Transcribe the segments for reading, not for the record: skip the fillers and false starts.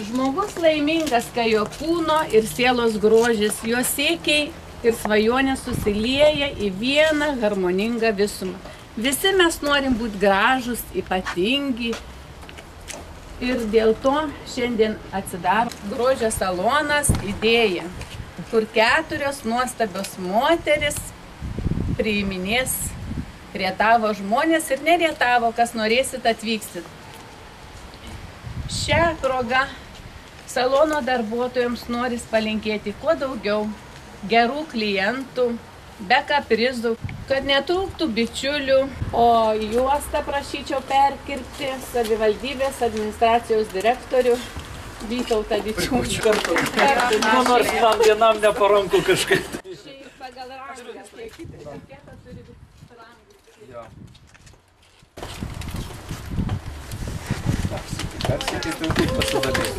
Žmogus laimingas, kai jo kūno ir sielos grožis, jo siekiai ir svajonės susilieja į vieną harmoningą visumą. Visi mes norim būti gražus, ypatingi. Ir dėl to šiandien atsidaro grožio salonas Idėja, kur 4 nuostabios moteris priiminės Rietavo žmonės ir ne Rietavo, kas norėsit atvyksit. Šią progą salono darbuotojams noris palinkėti kuo daugiau gerų klientų, be kaprizų, kad netrūktų bičiulių, o juostą prašyčiau perkirpti savivaldybės administracijos direktorių Vytautą Vičiūną. Nors man vienam neparanku kažkaip. Pagal rangą, tai reikėtų turi būti rangų. Persikėti jau taip pasidalėti.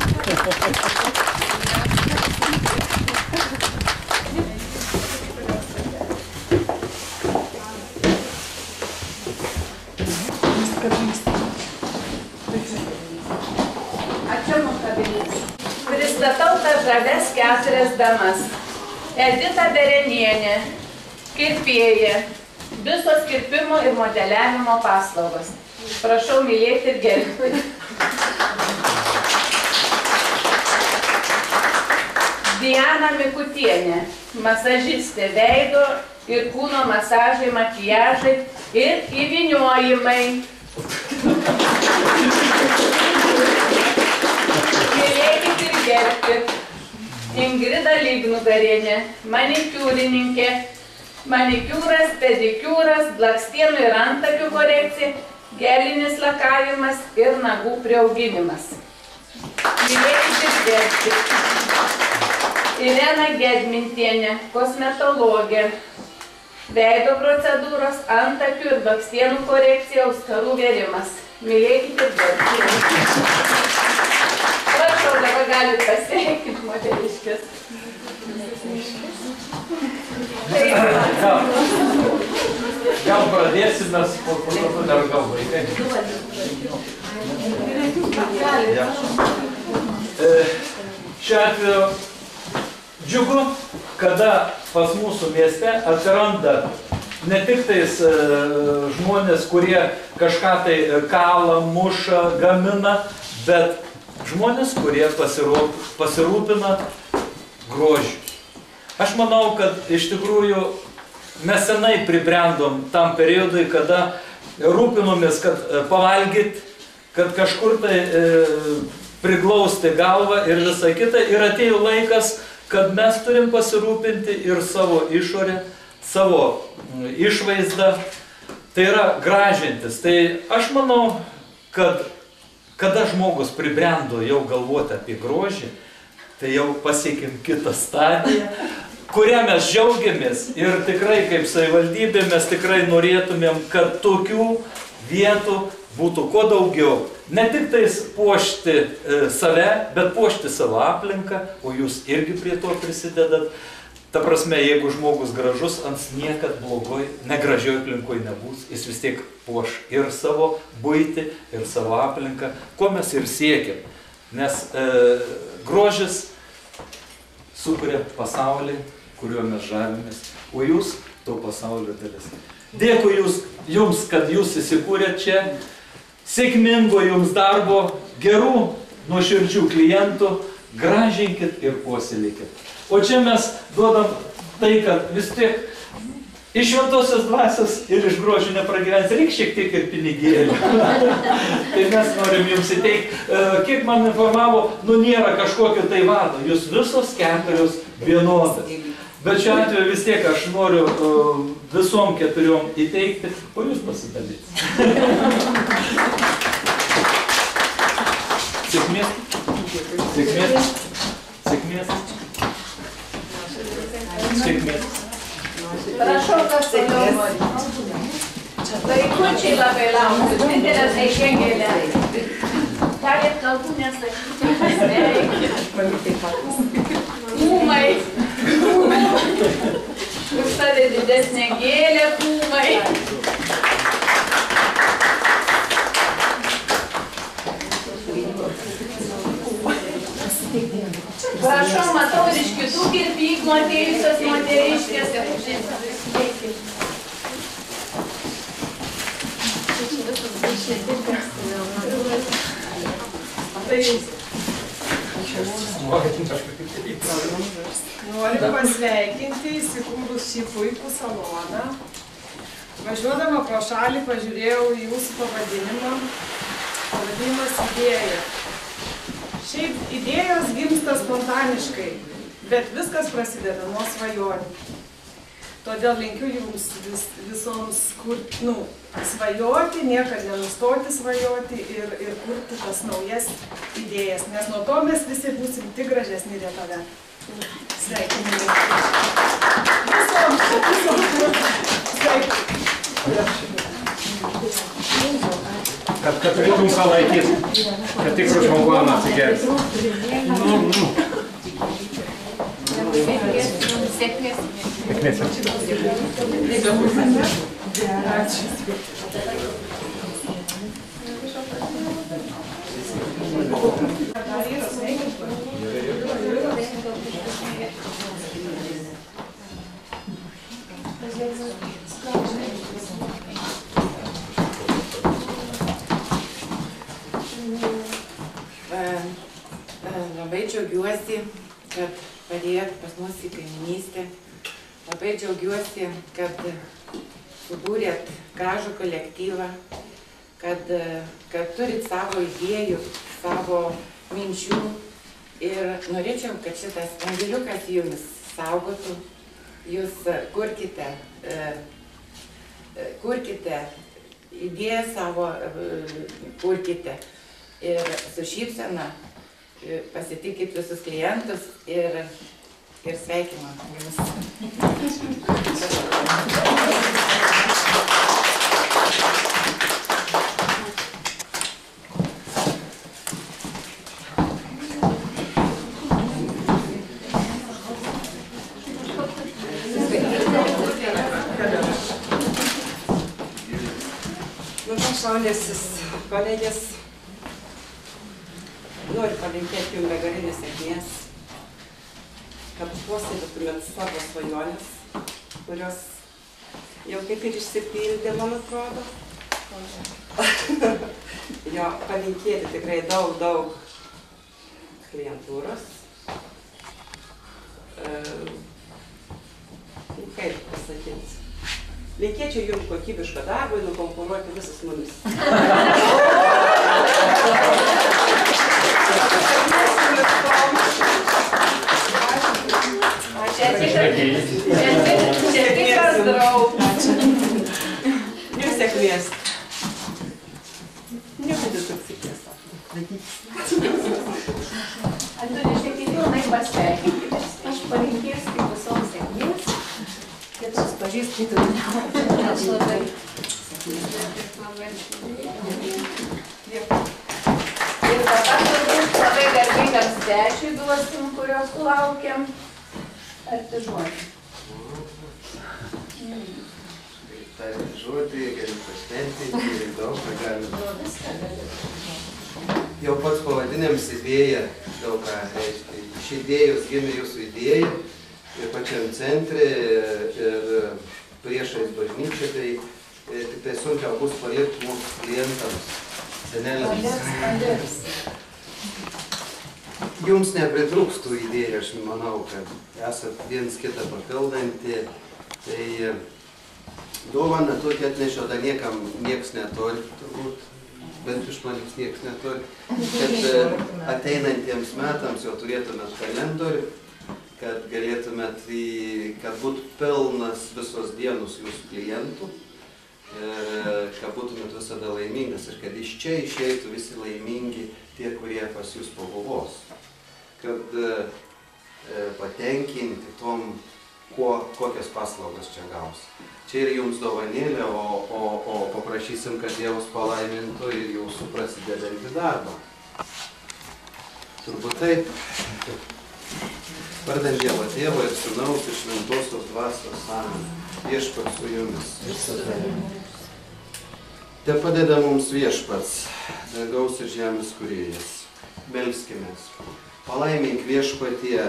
Pristatau tas žaves 4 damas. Edita Berenienė, kirpėja, visos kirpimo ir modeliavimo paslaugos. Prašau mylėti ir gerbti. Diana Mikutienė, masažistė, veido ir kūno masažai, makiažai ir įvyniojimai. Mylėkit ir gerbkit. Ingrida Lygnugarienė, manikiūrininkė, manikiūras, pedikiūras, blakstienų ir antakių korekcija, gelinis lakavimas ir nagų priauginimas. Mylėkit ir gerbkit. Irena Gedmintienė, kosmetologė, veido procedūros, antakių ir blakstienų korekcija, auskarų vėrimas. Mylėkit ir gerbkit. Prašau, dabar galit pasveikinti moteriškės. Gal pradėsime, po to dar gal vaikai. Šiuo atveju džiugu, kada pas mūsų mieste atsiranda ne tik tais žmonės, kurie kažką tai kala, muša, gamina, bet žmonės, kurie pasirūpina grožiu. Aš manau, kad iš tikrųjų mes senai pribrendom tam periodui, kada rūpinomės, kad pavalgyt, kad kažkur tai priglausti galvą ir visą kitą. Ir atėjo laikas, kad mes turim pasirūpinti ir savo išorę, savo išvaizdą. Tai yra gražintis. Tai aš manau, kad kada žmogus pribrendo jau galvoti apie grožį, tai jau pasiekėm kitą stadiją, kurią mes džiaugiamės ir tikrai kaip savivaldybė mes tikrai norėtumėm, kad tokių vietų būtų kuo daugiau. Ne tik tais puošti save, bet puošti savo aplinką, o jūs irgi prie to prisidedat. Ta prasme, jeigu žmogus gražus, ant niekad blogoj, negražioj aplinkoj nebus, jis vis tiek puoš ir savo buitį, ir savo aplinką, ko mes ir siekiam. Nes grožis sukuria pasaulį, kuriuo mes žavimės, o jūs to pasaulio dalis. Dėkui jums, kad jūs įsikūrėt čia, sėkmingo jums darbo, gerų, nuoširdžių klientų, gražinkit ir puoselėkit. O čia mes duodam tai, kad vis tiek iš šventosios dvasios ir iš grožio nepragyvens, reikia šiek tiek ir pinigėlių. Tai mes norim jums įteikti. Kiek man informavo, nėra kažkokio tai vado, jūs visos 4 vienodas. Bet šiuo atveju vis tiek aš noriu visom 4 įteikti, o jūs pasidalyti. Sėkmės. Sėkmės. Sėkmės. Sėkmės. Prašau, kas tai nori. Vaikučiai labai laukia, didelės aiškėlė. Galit kalbų nesakyti. Kūmai. Už tave didesnė gėlė, kūmai. matau ir iš kitų kirpyklų atėjusios moteriškės. Noriu pasveikinti įsikūrus šį puikų saloną. Važiuodama pro šalį pažiūrėjau į jūsų pavadinimą. Pavadinimas idėja. Šiaip idėjos gimsta spontaniškai, bet viskas prasideda nuo svajonių. Todėl linkiu jums visoms svajoti, niekad nenustoti svajoti ir kurti tas naujas idėjas, nes nuo to mes visi būsim tik gražesni Rietave. Sveikinimai. Kad turėtum ką laikyti, kad tikrų žmoguoną atsigerti. Sėkmės. Labai džiaugiuosi, kad padėjot pas mus į kaiminystę. Labai džiaugiuosi, kad subūrėt gražų kolektyvą, kad turit savo idėjų, savo minčių. Ir norėčiau, kad šitas angeliukas jums saugotų. Jūs kurkite idėją savo, kurkite. Ir su šypsena pasitikit visus klientus ir sveikinu jums. Šaunėsis kolegės, noriu palinkėti jums begalinės sėkmės, kad puoselėtumėt savo svajonės, kurios jau kaip ir išsipildė, man atrodo. Jo, palinkėti tikrai daug klientūros. Kaip pasakyti? Linkėčiau jums kokybiško darbo ir nukonkuruoti visus mumis. Čia tikras draugas. Ir sėkmės. Nebūdė toks sėkmės. Antoni, šiek tiek pilnai pasveikinkite. Aš palinkėsiu kaip visoms sėkmės. Kad susipažįstumėte. Ačiū labai. Ir dabar turbūt labai garbingam svečiui duosim, kurios laukiam. Arti žodį. Tarti žodį, galiu pašventinti ir daug ką galiu. Jau pats pavadinimas idėja daug ką reiškia. Iš idėjos gimė jūsų idėja. Ir pačiam centre, ir priešais bažnyčią, tai tik tai sunkiau bus palikti mūsų klientams, seneliams. Jums nepritrūks tų idėjų, aš manau, kad esat viens kitą papildanti. Tai dovaną tokį atnešio, dar niekam nieks netoli, turbūt, bent iš manęs nieks netoli, kad ateinantiems metams jau turėtumėt kalendorių, kad galėtumėt, kad būtų pilnas visos dienos jūsų klientų ir kad būtumėt visada laimingas ir kad iš čia išeitų visi laimingi tie, kurie pas jūs pabuvos. Kad patenkinti tom, kokias paslaugas čia gaus. Čia ir jums dovanėlė, o paprašysim, kad Dievas palaimintų ir jūsų prasidedantį darbą. Turbūt taip. Vardant Dievo Tėvo ir Sūnaus ir Šventosios Dvasios. Amen. Viešpats su jumis. Te padeda mums Viešpats, dangaus ir žemės kūrėjas. Melskimės. Palaimink Viešpatie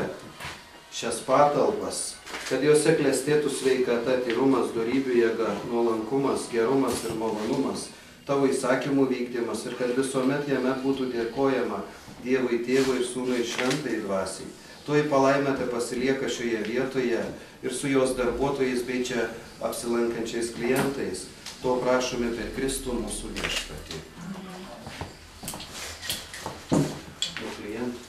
šias patalpas, kad jose klestėtų sveikata, tyrumas, dorybių jėga, nuolankumas, gerumas ir malonumas, tavo įsakymų vykdymas ir kad visuomet jame būtų dėkojama Dievui Tėvui ir Sūnui ir Šventai Dvasiai. Toji palaima te pasilieka šioje vietoje ir su jos darbuotojais bei čia apsilankančiais klientais. To prašome per Kristų mūsų viešpatį. Nu, klientų.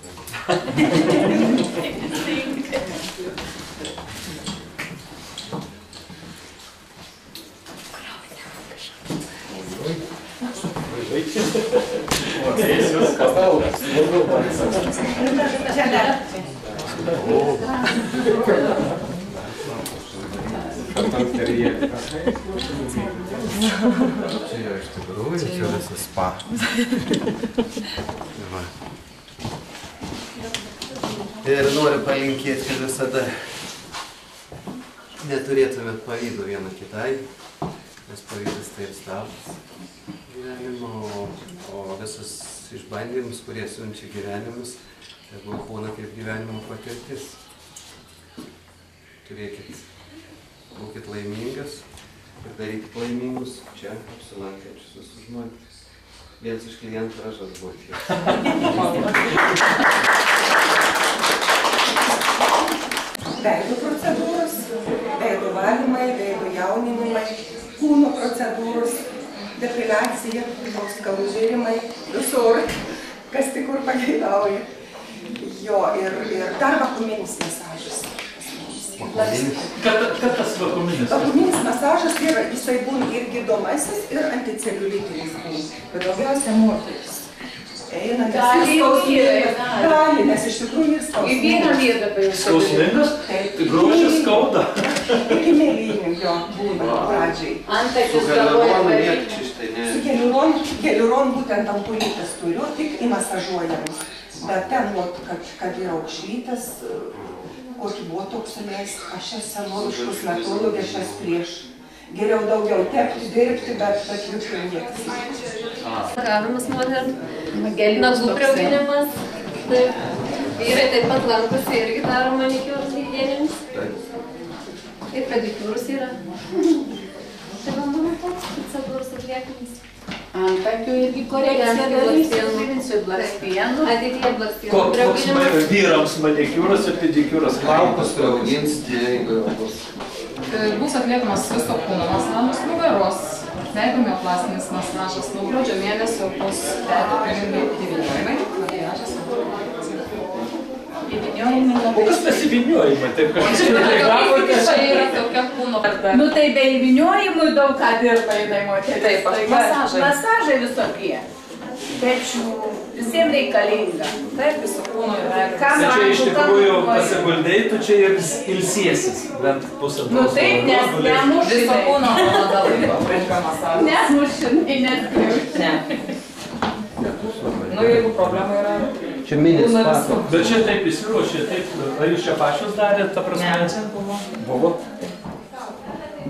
Čia jau iš tikrųjų, čia visas spa. Ir noriu palinkėti, kad visada neturėtumėt pavydo vieną kitai, nes pavydas tai ir stabas gyvenimo, o visas išbandymus, kurie siunčia gyvenimus, tai būna kaip gyvenimo patirtis. Turėkit, būkit laimingas ir darykit laimingus čia apsilankančius visus žmonės. Vienas iš klientų aš atbūti. Veido procedūros, veido valymai, veido jauninimai, kūno procedūros, depilacija, skalų žėrimai, visur, kas tik kur pageidauja. Jo, ir dar vakuuminis masažas. Kad tas vakuuminis? Vakuuminis masažas yra, jisai būna ir gydomasis, ir anticeliulitinis būna, bet daugiausia moteris. Eina, gali, nes iš tikrųjų skausmingas. Skausmingas? Tai grožis skauda. Iki mėlynių jo būna pradžiai. Su hialuron mėgčiai štai ne. Su hialuron būtent ampulytes turiu, tik įmasažuojamus. Bet ten, kad yra aukšlytas, kokį botoksą leis, aš esu senoviškus metodologė, aš esu prieš. Geriau daugiau tepti, dirbti, bet juk injekcijai. Kavimas modern, nagų priauginimas, vyrai taip pat lankosi irgi daro manikiūrus higieninis. Ir pedikiūrus yra. Tai va mano toks procedūros atliekamas. Antakių irgi korekcija darysiu, blakstienų. Ateityje blakstienų Koks priauginimas. vyrams manikiūras ir pedikiūras? Plaukus priaugins, jeigu bus. Bus atliekamas viso kūno masažas, nugaros, veido mioplastinis masažas, nuo gruodžio mėnesio bus veido įvyniojimai, makiažas. O kas tas įvyniojimai? Taip kažkaip Čia yra tokia kūno karta. Nu tai be įvyniojimų daug ką dirba jinai moteris. Taip, masažai. Masažai visokie. Pečių, visiems reikalinga. Taip, viso kūno yra. Tai čia iš tikrųjų pasiguldai, tu čia ir ilsiesis, bent pusantros. Nu taip, nes nemušinai. Viso kūno valanda laiko prieš masažą. Nemušinai, neskriauti. Ne. Nu, jeigu problema yra... Čia minis pato. Bet čia taip įsiruošė, taip, ar jūs čia pačios darėt, ta prasme? Ne, čia buvo. Buvo?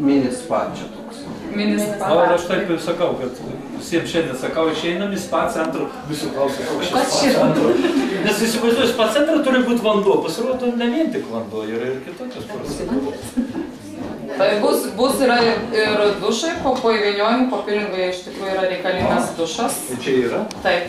Minis pačio toks. Minis O aš taip ir sakau, kad visiems šiandien sakau, išeinam į spa centrą, visų klausia, koks šis spa centras. Nes įsivaizduoju, spa centrą turi būti vanduo, pasirodo ne vien tik vanduo, yra ir kitokios procedūros. Tai bus yra ir dušai, po įvyniojimų, po pilingoje iš tikrųjų yra reikalingas dušas. Tai čia yra? Taip.